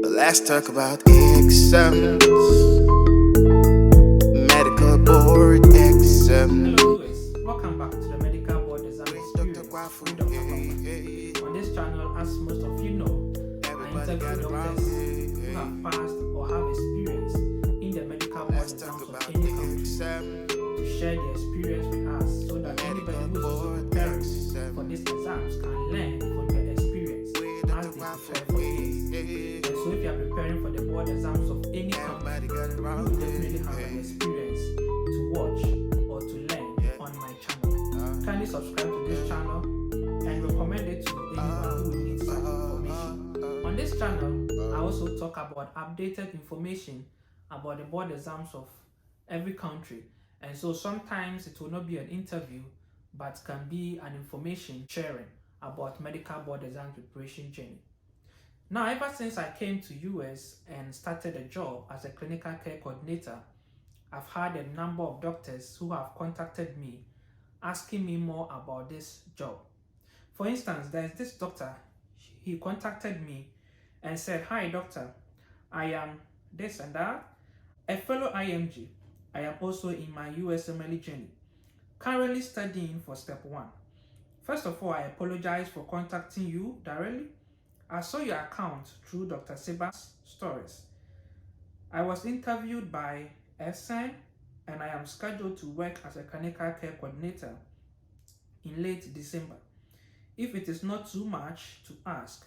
Let's talk about exams, medical board exam. Hello viewers, welcome back to the medical board exam experience with Dr. Kwame. On this channel, as most of you know, I interview doctors who have passed or have experience in the medical board exams of any country to share their experience with us so that anybody who is also preparing for these exams can learn from their experience as they prepare for these. And so if you are preparing for the board exams of any country, you definitely have an experience to watch or to learn on my channel. Kindly subscribe to this channel and recommend it to anyone who needs such information. On this channel, I also talk about updated information about the board exams of every country. And so sometimes it will not be an interview, but can be an information sharing about medical board exam preparation journey. Now, ever since I came to US and started a job as a clinical care coordinator, I've had a number of doctors who have contacted me asking me more about this job. For instance, there's this doctor, he contacted me and said, "Hi doctor, I am this and that, a fellow IMG. I am also in my USCLE journey, currently studying for step 1. First of all, I apologize for contacting you directly. I saw your account through Dr. Seba's stories. I was interviewed by SN and I am scheduled to work as a clinical care coordinator in late December. If it is not too much to ask,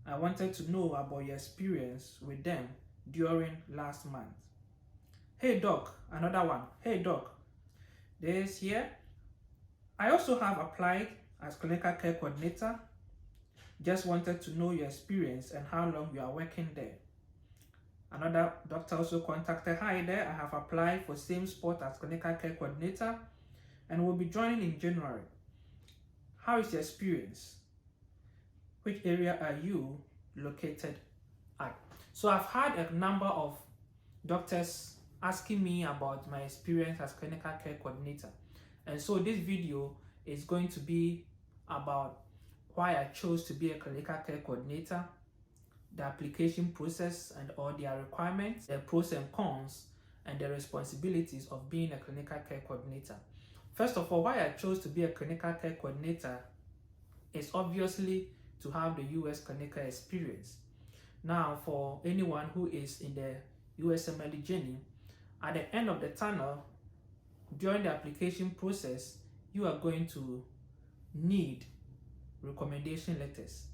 I wanted to know about your experience with them during last month." Hey doc, another one. Hey doc, this here. I also have applied as clinical care coordinator. Just wanted to know your experience and how long you are working there. Another doctor also contacted, "Hi there, I have applied for same spot as clinical care coordinator and will be joining in January. How is your experience? Which area are you located at?" So I've had a number of doctors asking me about my experience as clinical care coordinator. And so this video is going to be about why I chose to be a clinical care coordinator, the application process and all their requirements, the pros and cons, and the responsibilities of being a clinical care coordinator. First of all, why I chose to be a clinical care coordinator is obviously to have the US clinical experience. Now, for anyone who is in the USMLE journey, at the end of the tunnel, during the application process, you are going to need recommendation letters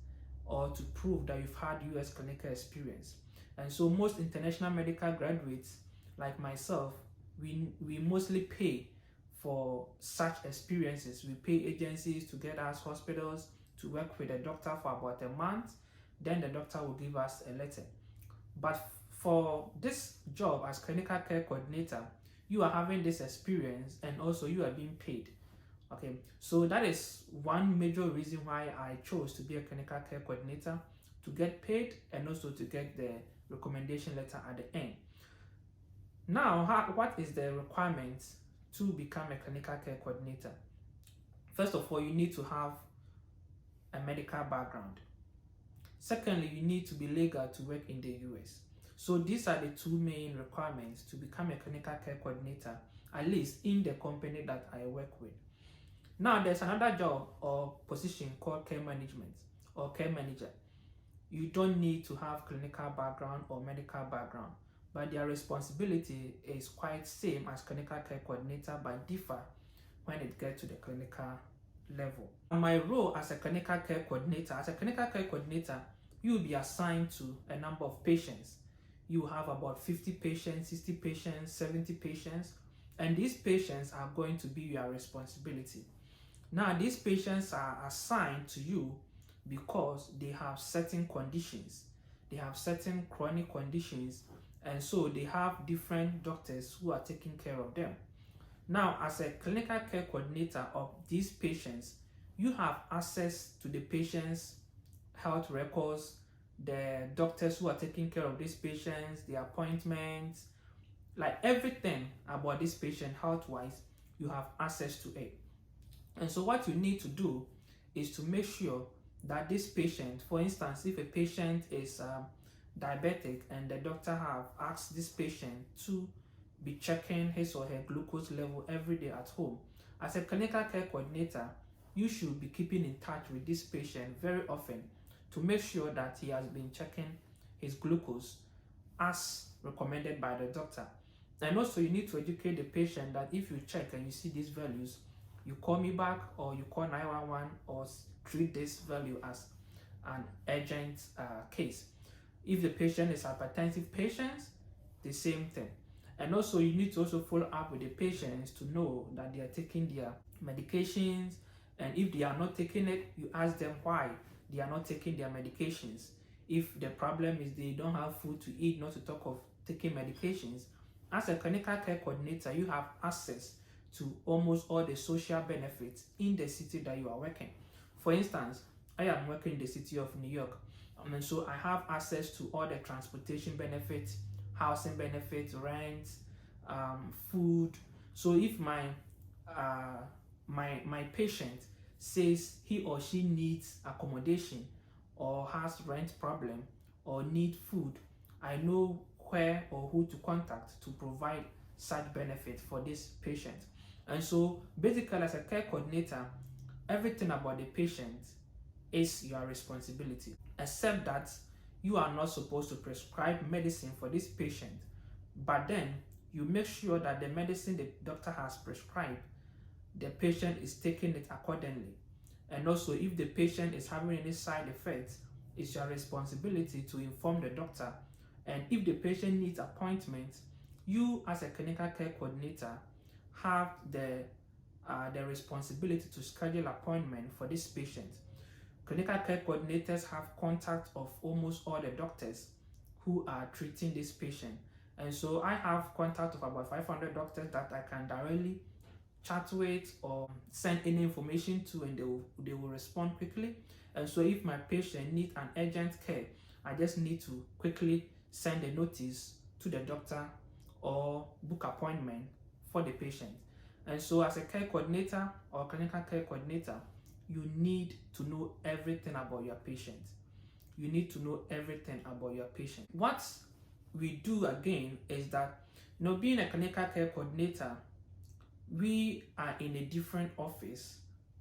or to prove that you've had US clinical experience. And so most international medical graduates like myself, we mostly pay for such experiences. We pay agencies to get us hospitals to work with a doctor for about a month. Then the doctor will give us a letter. But for this job as clinical care coordinator, you are having this experience and also you are being paid. Okay, so that is one major reason why I chose to be a clinical care coordinator, to get paid and also to get the recommendation letter at the end. Now, what is the requirement to become a clinical care coordinator? First of all, you need to have a medical background. Secondly, you need to be legal to work in the US. So these are the two main requirements to become a clinical care coordinator, at least in the company that I work with. Now, there's another job or position called care management or care manager. You don't need to have clinical background or medical background, but their responsibility is quite same as clinical care coordinator, but differ when it gets to the clinical level. My role as a clinical care coordinator, you will be assigned to a number of patients. You have about 50 patients, 60 patients, 70 patients, and these patients are going to be your responsibility. Now, these patients are assigned to you because they have certain conditions. They have certain chronic conditions, and so they have different doctors who are taking care of them. Now, as a clinical care coordinator of these patients, you have access to the patients' health records, the doctors who are taking care of these patients, the appointments, like everything about this patient health-wise, you have access to it. And so what you need to do is to make sure that this patient, for instance, if a patient is diabetic and the doctor have asked this patient to be checking his or her glucose level every day at home, as a clinical care coordinator, you should be keeping in touch with this patient very often to make sure that he has been checking his glucose as recommended by the doctor. And also, you need to educate the patient that if you check and you see these values, you call me back or you call 911 or treat this value as an urgent case. If the patient is hypertensive patient, the same thing. And also, you need to also follow up with the patients to know that they are taking their medications, and if they are not taking it, you ask them why they are not taking their medications. If the problem is they don't have food to eat, not to talk of taking medications, as a clinical care coordinator, you have access to almost all the social benefits in the city that you are working. For instance, I am working in the city of New York, and so I have access to all the transportation benefits, housing benefits, rent, food. So if my patient says he or she needs accommodation or has rent problem or need food, I know where or who to contact to provide such benefit for this patient. And so basically, as a care coordinator, everything about the patient is your responsibility, except that you are not supposed to prescribe medicine for this patient, but then you make sure that the medicine the doctor has prescribed, the patient is taking it accordingly. And also, if the patient is having any side effects, it's your responsibility to inform the doctor. And if the patient needs appointments, you as a clinical care coordinator have the responsibility to schedule appointment for this patient. Clinical care coordinators have contact of almost all the doctors who are treating this patient. And so I have contact of about 500 doctors that I can directly chat with or send any information to, and they will respond quickly. And so if my patient needs an urgent care, I just need to quickly send a notice to the doctor or book appointment for the patient. And so as a care coordinator or clinical care coordinator, you need to know everything about your patient. You need to know everything about your patient. What we do again is that, being a clinical care coordinator, we are in a different office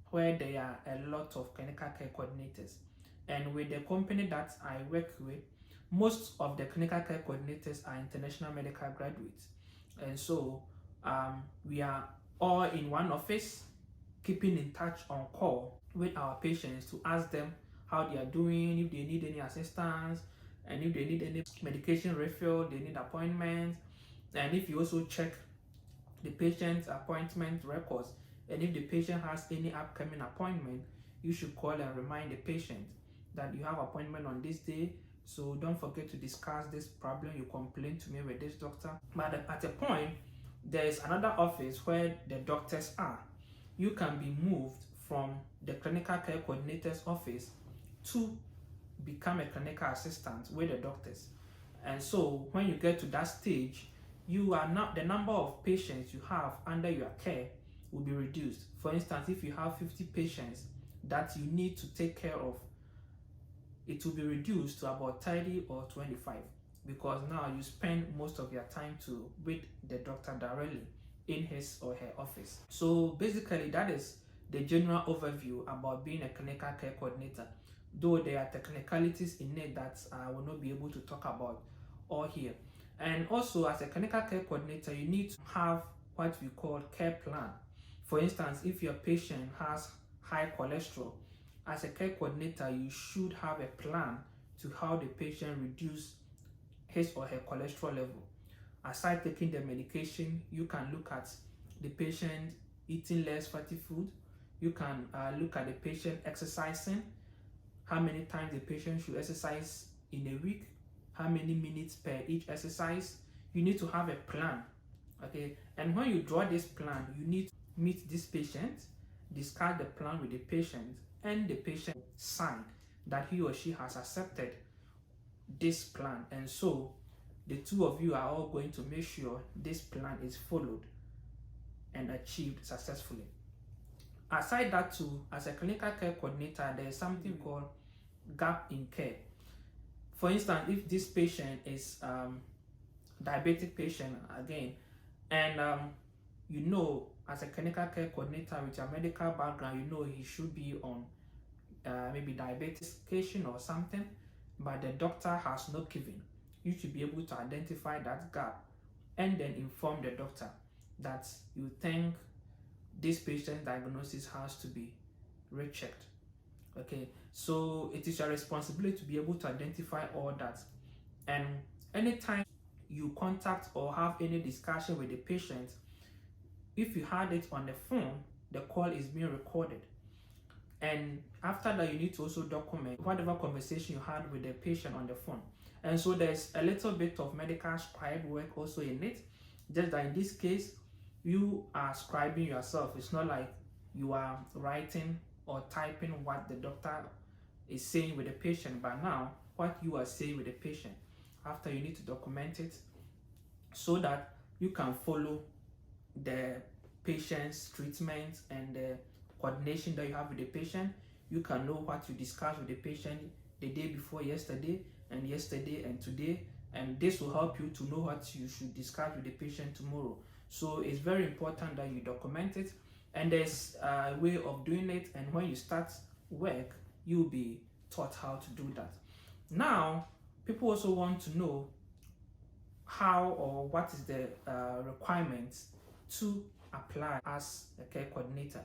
where there are a lot of clinical care coordinators. And with the company that I work with, most of the clinical care coordinators are international medical graduates. And so we are all in one office, keeping in touch on call with our patients to ask them how they are doing, if they need any assistance, and if they need any medication refill, they need appointments. And if you also check the patient's appointment records, and if the patient has any upcoming appointment, you should call and remind the patient that you have appointment on this day, so don't forget to discuss this problem you complained to me with this doctor. But at a point, there is another office where the doctors are. You can be moved from the clinical care coordinator's office to become a clinical assistant with the doctors. And so when you get to that stage, you are not, the number of patients you have under your care will be reduced. For instance, if you have 50 patients that you need to take care of, it will be reduced to about 30 or 25, because now you spend most of your time with the doctor directly in his or her office. So basically, that is the general overview about being a clinical care coordinator, though there are technicalities in it that I will not be able to talk about all here. And also, as a clinical care coordinator, you need to have what we call care plan. For instance, if your patient has high cholesterol, as a care coordinator, you should have a plan to how the patient reduce his or her cholesterol level. Aside taking the medication, you can look at the patient eating less fatty food. You can look at the patient exercising, how many times the patient should exercise in a week, how many minutes per each exercise. You need to have a plan, okay? And when you draw this plan, you need to meet this patient, discuss the plan with the patient, and the patient sign that he or she has accepted this plan. And so the two of you are all going to make sure this plan is followed and achieved successfully. Aside that too, as a clinical care coordinator, there is something called gap in care. For For instance, if this patient is diabetic patient again, and you know, as a clinical care coordinator with your medical background, you know he should be on maybe diabetes medication or something, but the doctor has not given. You should be able to identify that gap and then inform the doctor that you think this patient's diagnosis has to be rechecked. Okay, so it is your responsibility to be able to identify all that. And anytime you contact or have any discussion with the patient, if you had it on the phone, the call is being recorded. And after that, you need to also document whatever conversation you had with the patient on the phone. And so there's a little bit of medical scribe work also in it. Just that in this case, you are scribing yourself. It's not like you are writing or typing what the doctor is saying with the patient, but now what you are saying with the patient. After, you need to document it so that you can follow the patient's treatment and the coordination that you have with the patient. You can know what you discussed with the patient the day before yesterday and today, and this will help you to know what you should discuss with the patient tomorrow. So it's very important that you document it, and there's a way of doing it, and when you start work, you'll be taught how to do that. Now, people also want to know how or what is the requirements to apply as a care coordinator.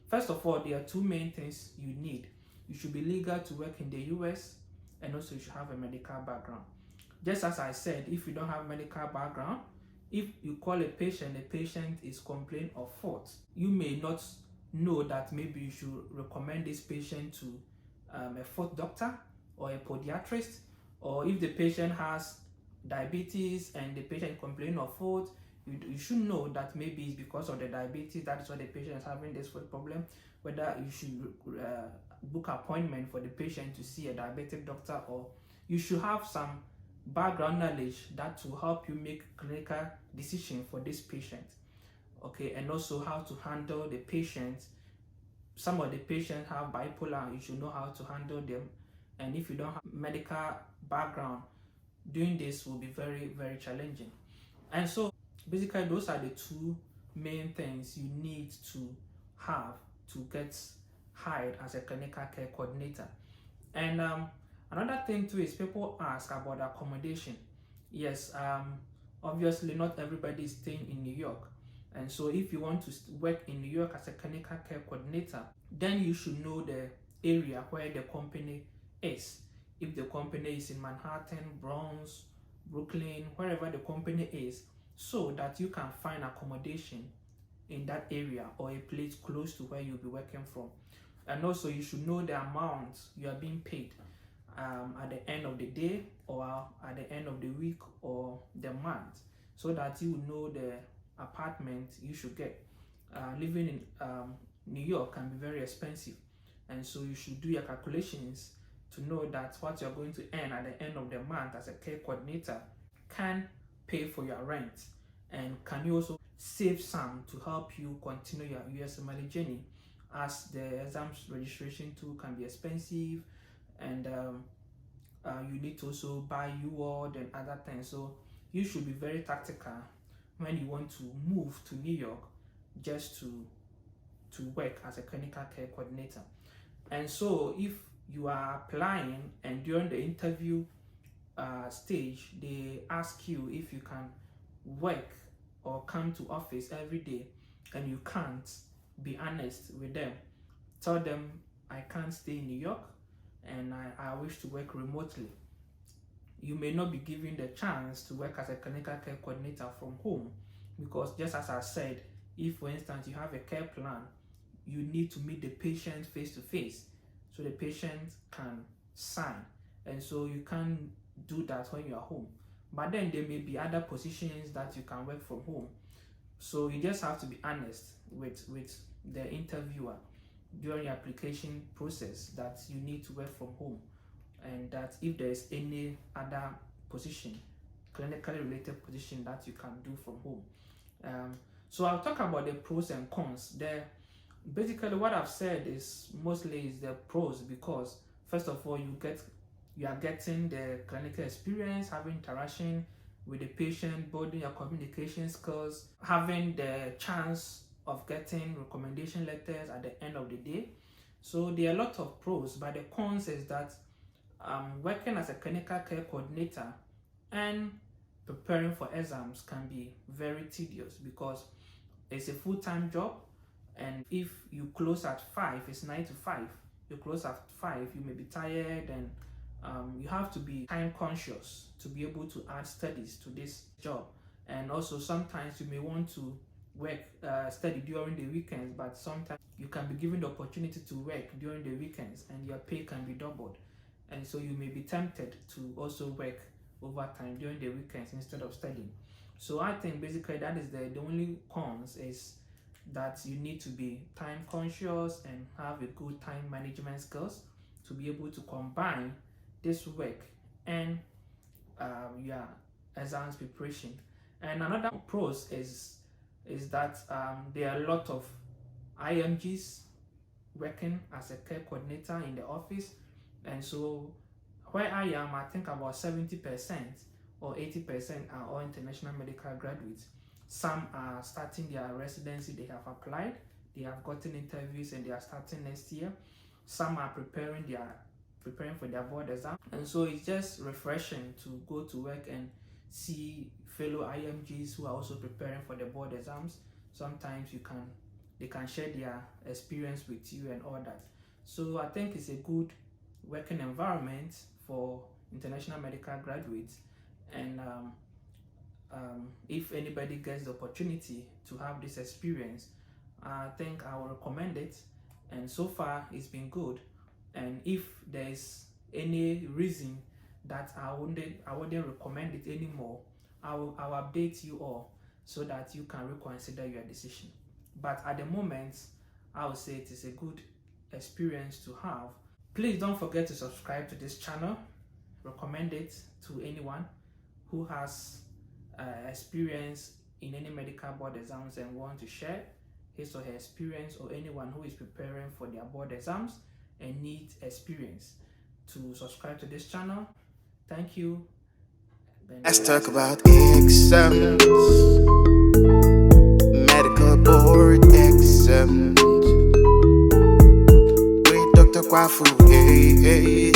First of all, there are two main things you need. You should be legal to work in the US, and also you should have a medical background. Just as I said, if you don't have medical background, if you call a patient, the patient is complaining of fault, you may not know that maybe you should recommend this patient to a foot doctor or a podiatrist, or if the patient has diabetes and the patient is complaining of foot, you should know that maybe it's because of the diabetes, that's why the patient is having this foot problem, whether you should book appointment for the patient to see a diabetic doctor, or you should have some background knowledge that will help you make clinical decision for this patient. Okay, and also how to handle the patients. Some of the patients have bipolar, you should know how to handle them. And if you don't have medical background, doing this will be very, very challenging. And so basically, those are the two main things you need to have to get hired as a clinical care coordinator. And another thing too is people ask about accommodation. Yes, obviously not everybody is staying in New York. And so if you want to work in New York as a clinical care coordinator, then you should know the area where the company is. If the company is in Manhattan, Bronx, Brooklyn, wherever the company is, so that you can find accommodation in that area or a place close to where you'll be working from. And also you should know the amount you are being paid at the end of the day or at the end of the week or the month, so that you know the apartment you should get. Living in New York can be very expensive, and so you should do your calculations to know that what you're going to earn at the end of the month as a care coordinator can pay for your rent, and can you also save some to help you continue your USMLE journey, as the exams registration too can be expensive, and you need to also buy UWard and other things. So you should be very tactical when you want to move to New York just to work as a clinical care coordinator. And so if you are applying and during the interview stage they ask you if you can work or come to office every day and you can't, be honest with them. Tell them, I can't stay in New York and I wish to work remotely. You may not be given the chance to work as a clinical care coordinator from home, because just as I said, if for instance you have a care plan, you need to meet the patient face to face so the patient can sign, and so you can't do that when you are home. But then there may be other positions that you can work from home. So you just have to be honest with the interviewer during your application process that you need to work from home, and that if there is any other position, clinically related position, that you can do from home. So I'll talk about the pros and cons. Basically what I've said is mostly is the pros, because first of all, you get you are getting the clinical experience, having interaction with the patient, building your communication skills, having the chance of getting recommendation letters at the end of the day. So there are a lot of pros, but the cons is that working as a clinical care coordinator and preparing for exams can be very tedious because it's a full-time job, and if you close at 5, it's 9 to 5. You close at 5, you may be tired, and you have to be time conscious to be able to add studies to this job. And also sometimes you may want to work study during the weekends, but sometimes you can be given the opportunity to work during the weekends and your pay can be doubled, and so you may be tempted to also work overtime during the weekends instead of studying. So I think basically that is the only cons is that you need to be time conscious and have a good time management skills to be able to combine this work and your exams preparation. And another pros is that there are a lot of IMGs working as a care coordinator in the office, and so where I am, I think about 70% or 80% are all international medical graduates. Some are starting their residency, they have applied, they have gotten interviews, and they are starting next year. Some are preparing for their board exam, and so it's just refreshing to go to work and see fellow IMGs who are also preparing for the board exams. Sometimes they can share their experience with you and all that. So I think it's a good working environment for international medical graduates, and if anybody gets the opportunity to have this experience, I think I will recommend it, and so far it's been good. And if there's any reason that I wouldn't recommend it anymore, I'll update you all so that you can reconsider your decision. But at the moment, I would say it is a good experience to have. Please don't forget to subscribe to this channel. Recommend it to anyone who has experience in any medical board exams and want to share his or her experience, or anyone who is preparing for their board exams and needs experience to subscribe to this channel. Thank you. Let's talk about exams, medical board exams with Dr. Kwafu. Hey, hey.